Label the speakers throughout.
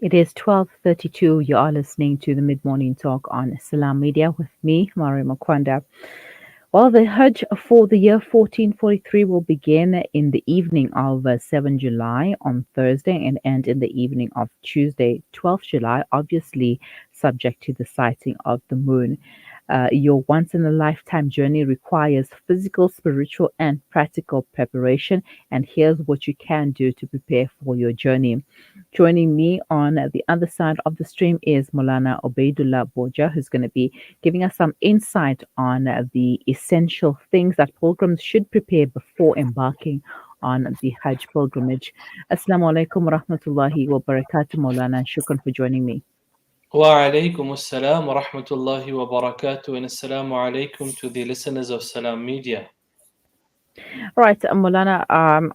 Speaker 1: It is 12:32. You are listening to the Mid-Morning Talk on Salam Media with me, Mari Makwanda. Well, the Hajj for the year 1443 will begin in the evening of 7 July on Thursday and end in the evening of Tuesday, 12th July, obviously subject to the sighting of the moon. Your once in a lifetime journey requires physical, spiritual, and practical preparation. And here's what you can do to prepare for your journey. Joining me on the other side of the stream is Molana Obeidullah Bhoja, who's going to be giving us some insight on the essential things that pilgrims should prepare before embarking on the Hajj pilgrimage. Assalamu alaikum wa rahmatullahi wa barakatuh, Molana, and shukran for joining me.
Speaker 2: Wa assalam wa rahmatullahi wa barakatuh, and assalamu alaikum to the listeners of Salam Media.
Speaker 1: All right, Molana,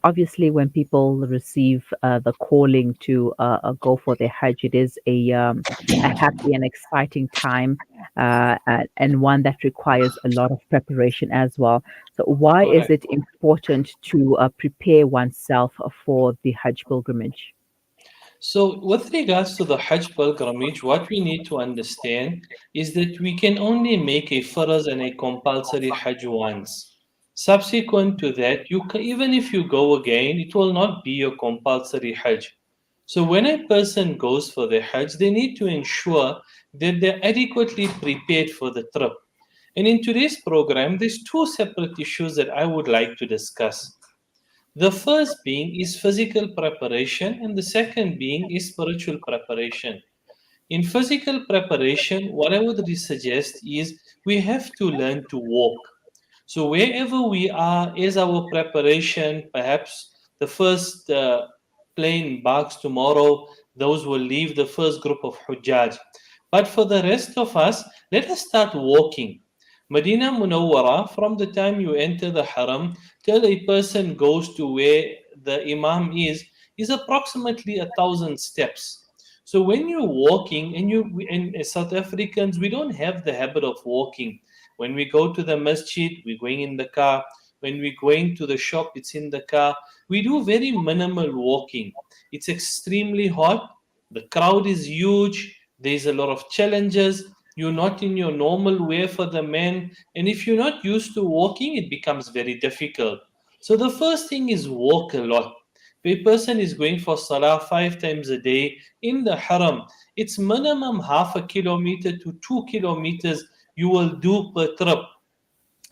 Speaker 1: obviously, when people receive the calling to go for their Hajj, it is a happy and exciting time, and one that requires a lot of preparation as well. So, why is
Speaker 2: Correct.
Speaker 1: it important to prepare oneself for the Hajj pilgrimage?
Speaker 2: So, with regards to the Hajj pilgrimage, what we need to understand is that we can only make a faraz and a compulsory Hajj once. Subsequent to that, even if you go again, it will not be a compulsory Hajj. So, when a person goes for the Hajj, they need to ensure that they're adequately prepared for the trip. And in today's program, there's two separate issues that I would like to discuss. The first being is physical preparation, and the second being is spiritual preparation. In physical preparation, what I would suggest is we have to learn to walk. So, wherever we are, is our preparation, perhaps the first plane embarks tomorrow, those will leave the first group of Hujjaj. But for the rest of us, let us start walking. Medina Munawwara, from the time you enter the Haram till a person goes to where the Imam is approximately 1,000 steps. So when you're walking, and as South Africans, we don't have the habit of walking. When we go to the masjid, we're going in the car. When we're going to the shop, it's in the car. We do very minimal walking. It's extremely hot. The crowd is huge. There's a lot of challenges. You're not in your normal way for the men. And if you're not used to walking, it becomes very difficult. So the first thing is walk a lot. If a person is going for salah 5 times a day in the haram, it's minimum half a kilometer to 2 kilometers you will do per trip.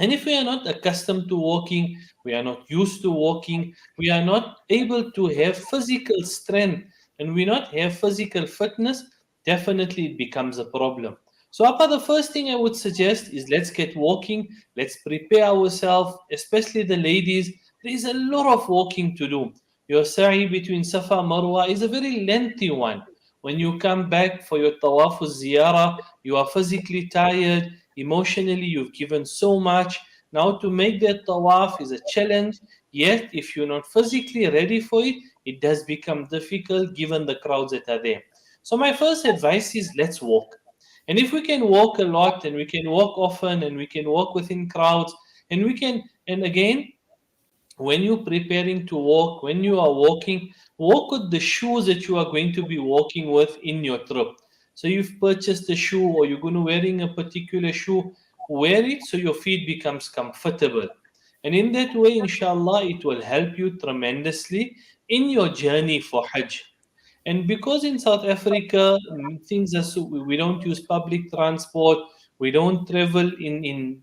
Speaker 2: And if we are not accustomed to walking, we are not used to walking, we are not able to have physical strength, and we not have physical fitness, definitely it becomes a problem. So, Appa, the first thing I would suggest is let's get walking, let's prepare ourselves, especially the ladies. There is a lot of walking to do. Your sa'i between Safa and Marwa is a very lengthy one. When you come back for your tawaf ziyarah, you are physically tired, emotionally, you've given so much. Now, to make that tawaf is a challenge. Yet, if you're not physically ready for it, it does become difficult given the crowds that are there. So, my first advice is let's walk. And if we can walk a lot and we can walk often and we can walk within crowds and we can, and again, when you're preparing to walk, when you are walking, walk with the shoes that you are going to be walking with in your trip. So you've purchased a shoe or you're going to wearing a particular shoe, wear it so your feet becomes comfortable. And in that way, inshallah, it will help you tremendously in your journey for Hajj. And because in South Africa, things are so, we don't use public transport, we don't travel in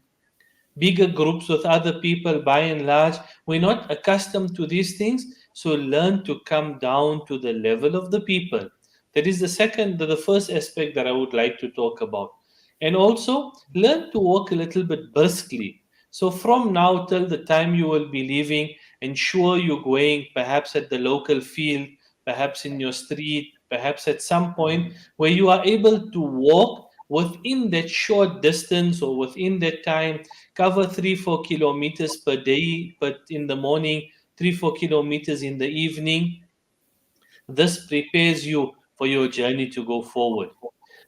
Speaker 2: bigger groups with other people by and large. We're not accustomed to these things. So learn to come down to the level of the people. That is the first aspect that I would like to talk about. And also learn to walk a little bit briskly. So from now till the time you will be leaving, ensure you're going perhaps at the local field, perhaps in your street, perhaps at some point where you are able to walk within that short distance or within that time, cover 3-4 kilometers per day, but in the morning, 3-4 kilometers in the evening. This prepares you for your journey to go forward.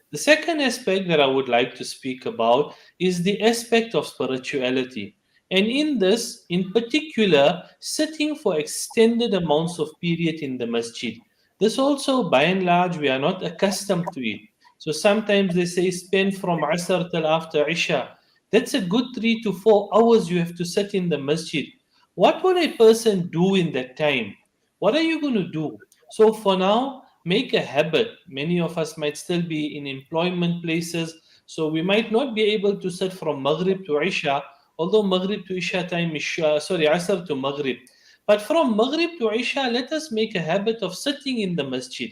Speaker 2: The second aspect that I would like to speak about is the aspect of spirituality. And in this, in particular, sitting for extended amounts of period in the masjid. This also, by and large, we are not accustomed to it. So sometimes they say spend from Asr till after Isha. That's a good 3 to 4 hours you have to sit in the masjid. What will a person do in that time? What are you going to do? So for now, make a habit. Many of us might still be in employment places, so we might not be able to sit from Maghrib to Isha, although Maghrib to Isha time is, Asr to Maghrib. But from Maghrib to Isha, let us make a habit of sitting in the masjid.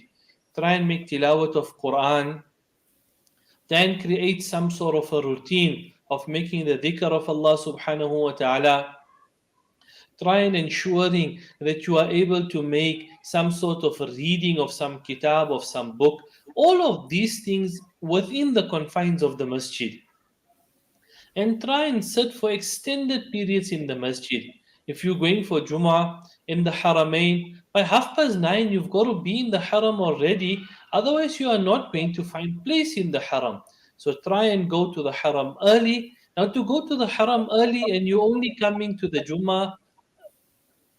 Speaker 2: Try and make tilawat of Quran, then create some sort of a routine of making the dhikr of Allah subhanahu wa ta'ala. Try and ensuring that you are able to make some sort of a reading of some kitab, of some book. All of these things within the confines of the masjid, and try and sit for extended periods in the masjid. If you're going for Jummah in the Haramain, by 9:30 you've got to be in the Haram already, otherwise you are not going to find place in the Haram. So try and go to the Haram early. Now to go to the Haram early and you're only coming to the Jummah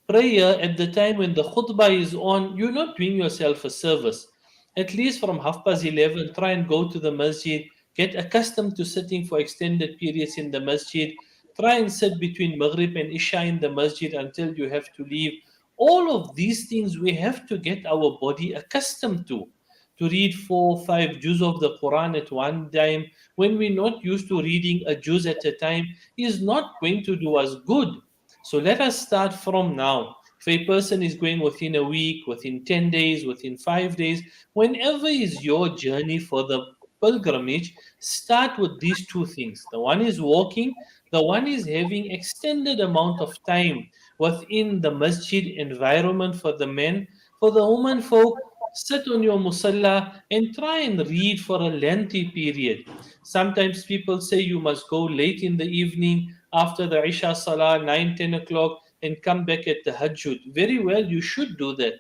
Speaker 2: prayer at the time when the khutbah is on, you're not doing yourself a service. At least from 11:30, try and go to the masjid, get accustomed to sitting for extended periods in the masjid. Try and sit between Maghrib and Isha in the masjid until you have to leave. All of these things we have to get our body accustomed to. To read 4 or 5 juz of the Quran at one time when we're not used to reading a juz at a time is not going to do us good. So let us start from now. If a person is going within a week, within 10 days, within 5 days, whenever is your journey for the pilgrimage, start with these two things. The one is walking, the one is having extended amount of time within the masjid environment for the men. For the women folk, sit on your musalla and try and read for a lengthy period. Sometimes people say you must go late in the evening after the Isha Salah, 9, 10 o'clock, and come back at the Hajjud. Very well, you should do that.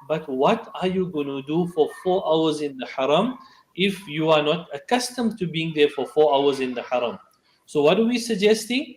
Speaker 2: But what are you going to do for 4 hours in the Haram if you are not accustomed to being there for 4 hours in the Haram? So, what are we suggesting?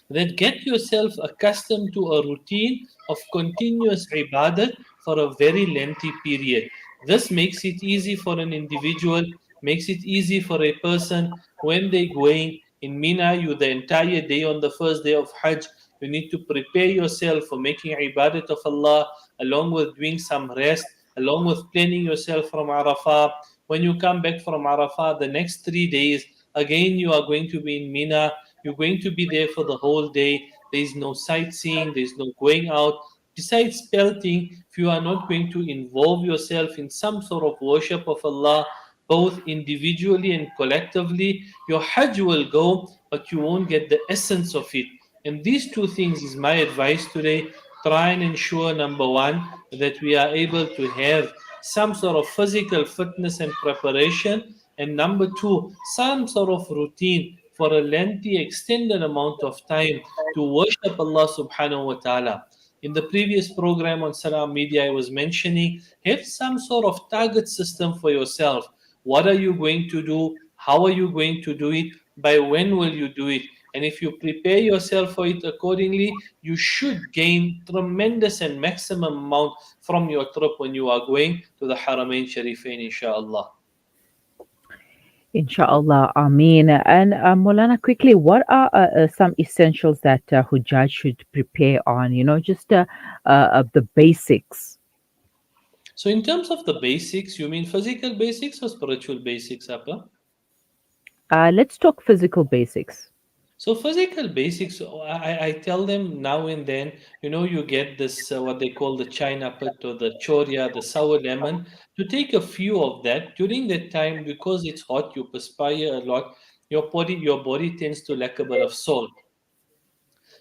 Speaker 2: That get yourself accustomed to a routine of continuous ibadat for a very lengthy period. This makes it easy for an individual, makes it easy for a person when they're going in Mina, you the entire day on the first day of Hajj. You need to prepare yourself for making ibadat of Allah, along with doing some rest, along with planning yourself from Arafah. When you come back from Arafah, the next 3 days, again you are going to be in Mina. You're going to be there for the whole day. There is no sightseeing, there is no going out. Besides pelting, if you are not going to involve yourself in some sort of worship of Allah, both individually and collectively, your Hajj will go, but you won't get the essence of it. And these two things is my advice today. Try and ensure, number one, that we are able to have some sort of physical fitness and preparation, and number two, some sort of routine for a lengthy, extended amount of time to worship Allah subhanahu wa ta'ala. In the previous program on Salam Media, I was mentioning have some sort of target system for yourself. What are you going to do? How are you going to do it? By when will you do it? And if you prepare yourself for it accordingly, you should gain tremendous and maximum amount from your trip when you are going to the Haramain Sharifain, inshallah.
Speaker 1: Inshallah, Ameen. And Molana, quickly, what are some essentials that Hujjaj should prepare on? The basics.
Speaker 2: So, in terms of the basics, you mean physical basics or spiritual basics, Appa?
Speaker 1: Let's talk physical basics.
Speaker 2: So physical basics, I tell them now and then, you get this what they call the china pit or the choria, the sour lemon. To take a few of that during that time because it's hot, you perspire a lot. Your body tends to lack a bit of salt.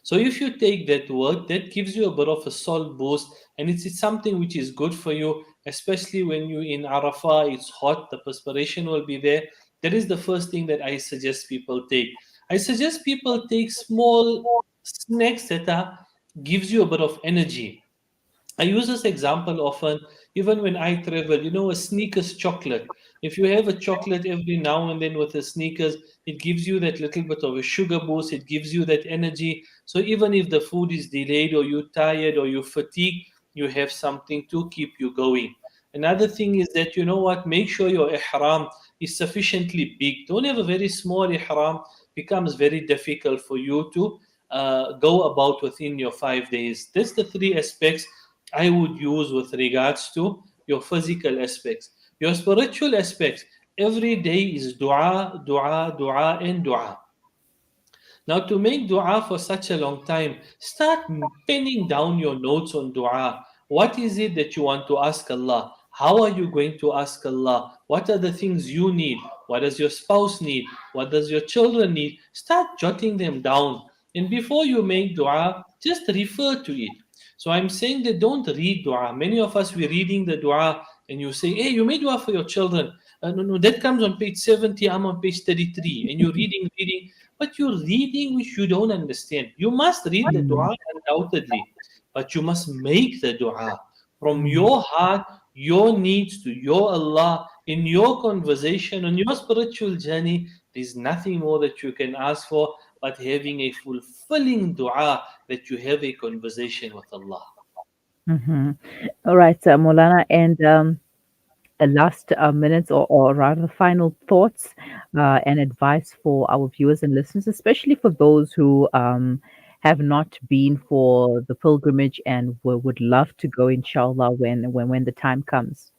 Speaker 2: So if you take that word, that gives you a bit of a salt boost, and it's something which is good for you, especially when you're in Arafah, it's hot, the perspiration will be there. That is the first thing that I suggest people take. I suggest people take small snacks that gives you a bit of energy. I use this example often, even when I travel. A Snickers chocolate. If you have a chocolate every now and then with the Snickers, it gives you that little bit of a sugar boost. It gives you that energy. So even if the food is delayed or you're tired or you're fatigued, you have something to keep you going. Another thing is that make sure your ihram is sufficiently big. Don't have a very small ihram. Becomes very difficult for you to go about within your 5 days. That's the three aspects I would use with regards to your physical aspects. Your spiritual aspects, every day is dua, dua, dua, and dua. Now, to make dua for such a long time, start penning down your notes on dua. What is it that you want to ask Allah? How are you going to ask Allah? What are the things you need? What does your spouse need? What does your children need? Start jotting them down. And before you make dua, just refer to it. So I'm saying that don't read dua. Many of us, we're reading the dua and you say, hey, you made dua for your children. No, no, that comes on page 70, I'm on page 33. And you're reading, but you're reading which you don't understand. You must read the
Speaker 1: Mm,
Speaker 2: dua undoubtedly, but you must make the dua from
Speaker 1: mm,
Speaker 2: your heart, your needs to your Allah, in your conversation, on your spiritual journey. There's nothing more that you can ask for but having a fulfilling dua that you have a conversation with Allah.
Speaker 1: mhm. All right, Molana, and last minutes, or rather final thoughts and advice for our viewers and listeners, especially for those who have not been for the pilgrimage and would love to go, inshallah, when the time comes.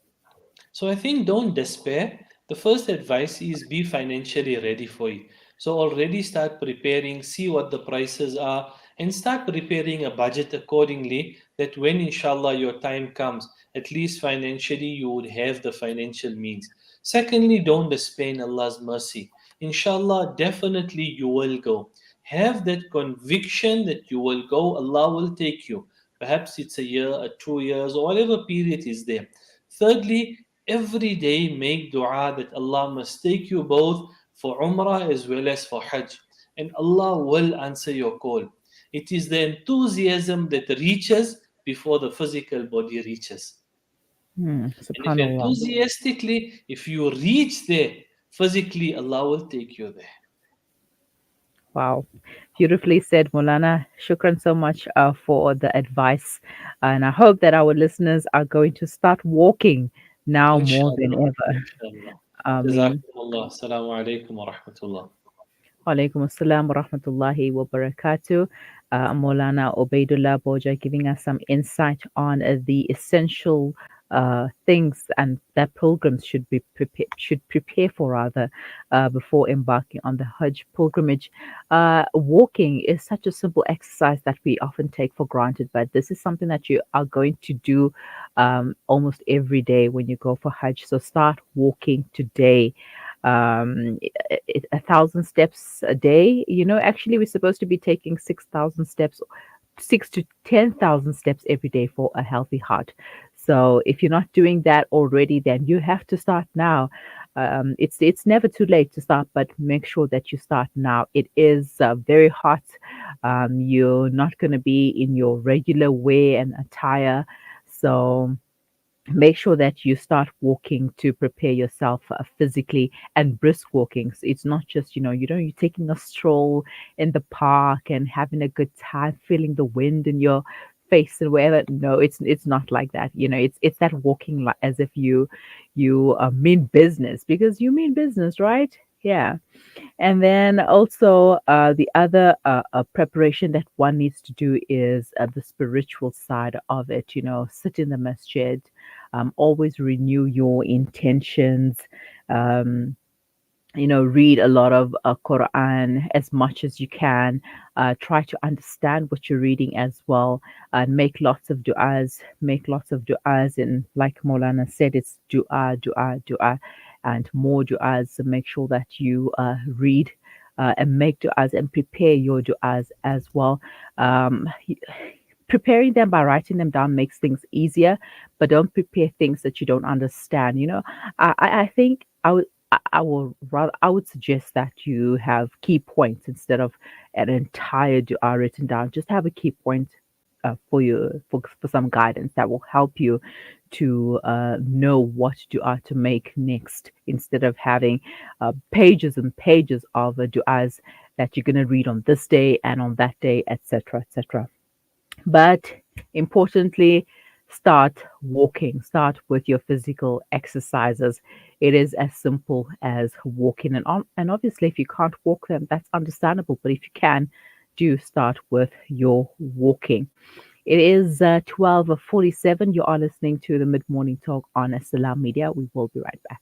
Speaker 2: So I think don't despair. The first advice is be financially ready for it. So already start preparing, see what the prices are, and start preparing a budget accordingly that when inshallah your time comes, at least financially you would have the financial means. Secondly, don't despair in Allah's mercy. Inshallah, definitely you will go. Have that conviction that you will go, Allah will take you. Perhaps it's a year, or 2 years, or whatever period is there. Thirdly, every day make dua that Allah must take you both for Umrah as well as for Hajj. And Allah will answer your call. It is the enthusiasm that reaches before the physical body reaches. And if
Speaker 1: Subhanallah.
Speaker 2: enthusiastically, if you reach there, physically, Allah will take you there.
Speaker 1: Wow. Beautifully said, Molana. Shukran so much for the advice. And I hope that our listeners are going to start walking now more than
Speaker 2: Inshallah.
Speaker 1: ever.
Speaker 2: Inshallah.
Speaker 1: I mean,
Speaker 2: Jazakumullah. Assalamu alaikum wa rahmatullah.
Speaker 1: Walaikum assalam wa rahmatullahi wa barakatuh. Maulana Obeidullah Bhoja giving us some insight on the essential things and that pilgrims should prepare for, rather, before embarking on the Hajj pilgrimage. Walking is such a simple exercise that we often take for granted, but this is something that you are going to do almost every day when you go for Hajj. So start walking today. 1,000 steps a day. Actually, we're supposed to be taking 6,000 steps, 6 to 10,000 steps every day for a healthy heart. So if you're not doing that already, then you have to start now. It's never too late to start, but make sure that you start now. It is very hot. You're not going to be in your regular wear and attire, so make sure that you start walking to prepare yourself physically, and brisk walking. So it's not just, you're taking a stroll in the park and having a good time, feeling the wind in your face and wherever. No, it's not like that. It's that walking as if you mean business, because you mean business, right? Yeah. And then also, the other preparation that one needs to do is the spiritual side of it. Sit in the masjid, always renew your intentions. Um, read a lot of Quran as much as you can. Try to understand what you're reading as well, and make lots of du'as. Make lots of du'as, and like Maulana said, it's du'a, du'a, du'a, and more du'as. So make sure that you read and make du'as and prepare your du'as as well. Um, Preparing them by writing them down makes things easier, but don't prepare things that you don't understand. I think I would suggest that you have key points instead of an entire dua written down. Just have a key point for you for some guidance that will help you to know what du'a to make next, instead of having pages and pages of du'as that you're going to read on this day and on that day, etc., etc. But importantly, start walking. Start with your physical exercises. It is as simple as walking. And obviously, if you can't walk, then that's understandable. But if you can, do start with your walking. It is 12:47. You are listening to the Mid Morning Talk on Salam Media. We will be right back.